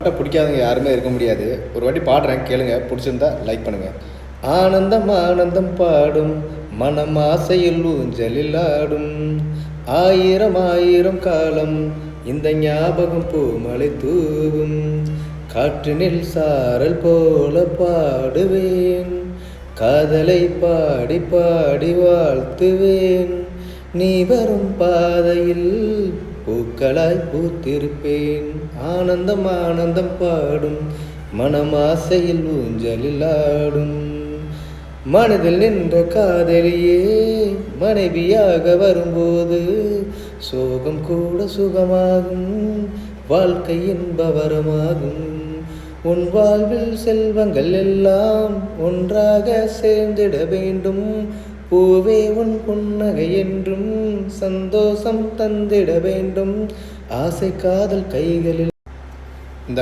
பாட்டை பிடிக்காதவங்க யாருமே இருக்க முடியாது. ஒரு வாட்டி பாடுறேன், கேளுங்க. பிடிச்சிருந்தா லைக் பண்ணுங்கள். ஆனந்தம் ஆனந்தம் பாடும் மனம் ஆசையில் ஊஞ்சலில் ஆடும், ஆயிரம் ஆயிரம் காலம் இந்த ஞாபகம் பூமலை தூவும், காற்றினில் சாரல் போல பாடுவேன், காதலை பாடி பாடி வாழ்த்துவேன், நீ வரும் பாதையில் பூக்களாய் பூத்திருப்பேன். ஆனந்தம் ஆனந்தம் பாடும் மனம் ஆசையில் ஊஞ்சலில் ஆடும், மனதில் நின்ற காதலியே மனைவியாக வரும்போது சோகம் கூட சுகமாகும், வாழ்க்கை இன்பவரமாகும். உன் வாழ்வில் செல்வங்கள் எல்லாம் ஒன்றாக சேர்ந்திட வேண்டும், பூவே உன் புன்னகை என்றும் சந்தோஷம் தந்திட வேண்டும், ஆசை காதல் கைகளில். இந்த